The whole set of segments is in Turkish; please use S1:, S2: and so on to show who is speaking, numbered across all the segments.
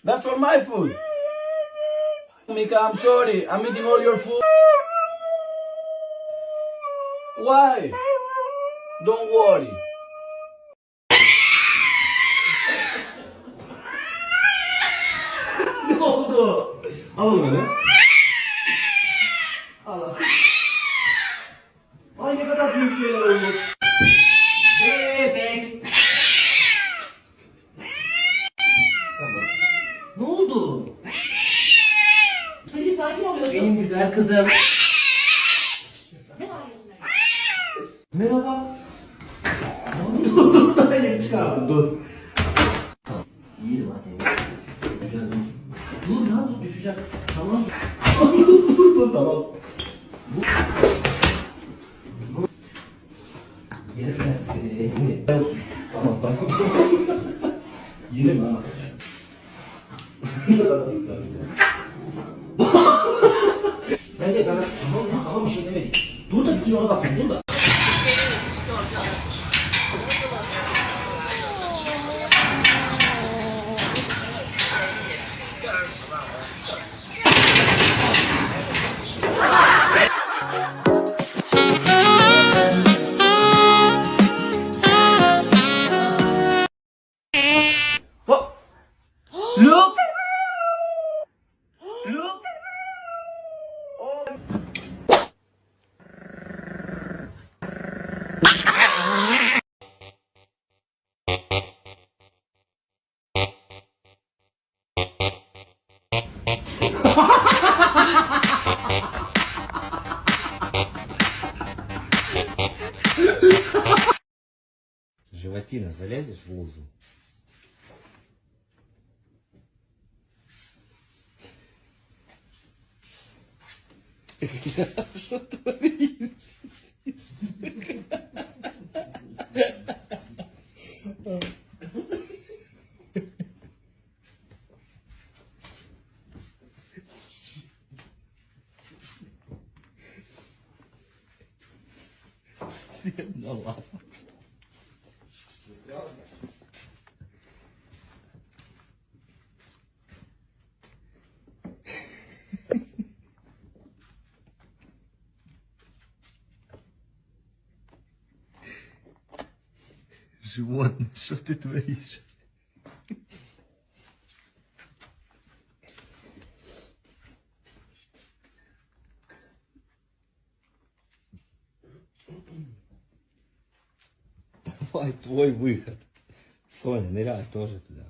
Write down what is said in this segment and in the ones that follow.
S1: That's for my food. Mika, I'm sorry. I'm eating all your food. Why? Don't worry.
S2: Ne oldu? Al onu beni. Al. Ay ne kadar büyük şeyler olmuş. Bebek. Tamam. Ne oldu?
S3: Hadi sakin oluyorsun.
S2: Benim güzel kızım.
S3: Ne bağırıyorsun öyle?
S2: Merhaba. Dur daha yeni çıkardım dur. Yerim aslında. Düşeceğim dur. Dur lan dur düşeceğim. Tamam. dur tamam. Yerim ben seni. Tamam. Yerim ha. Ben tamam bir şey demedim. Dur da bütün ona bakayım dur da.
S1: Look! Look!
S4: Животина, залезешь в лузу? Что творится? Ну ладно. Животное, что ты творишь? Давай, твой выход. Соня, ныряй тоже туда.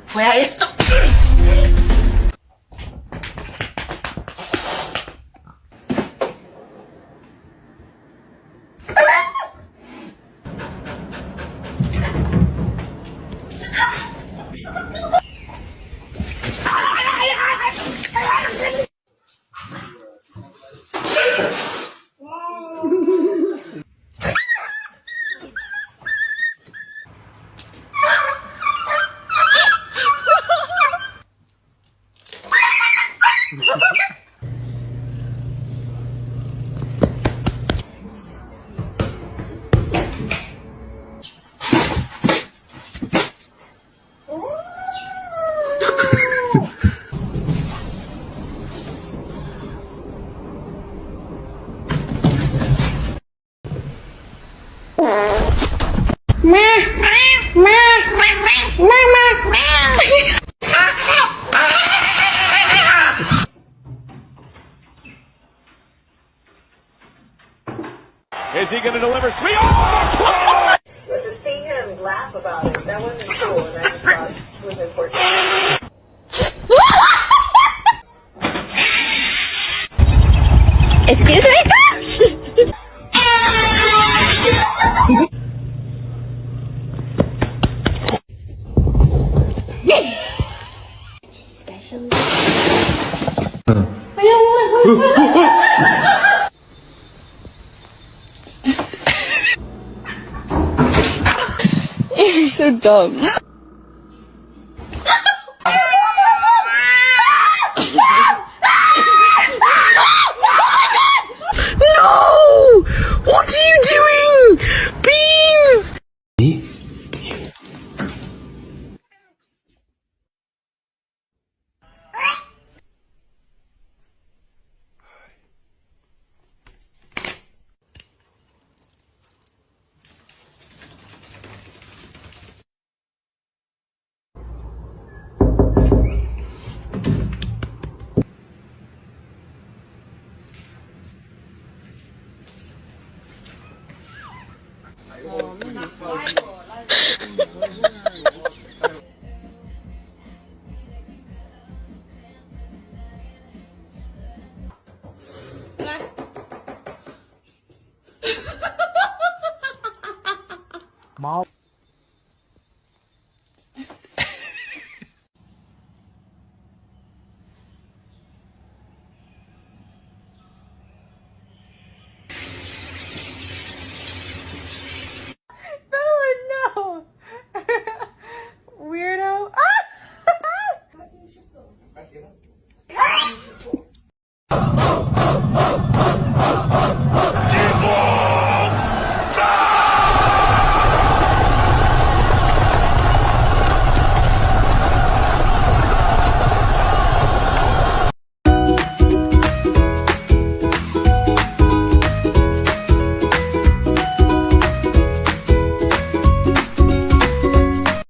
S3: Fue a esto.
S5: Is he going to deliver? Sweet! Oh!
S6: But to see him laugh about it, that wasn't cool, and I just thought it was important.
S7: Excuse me? You're so dumb. No! What are you doing? Beans!
S2: Mau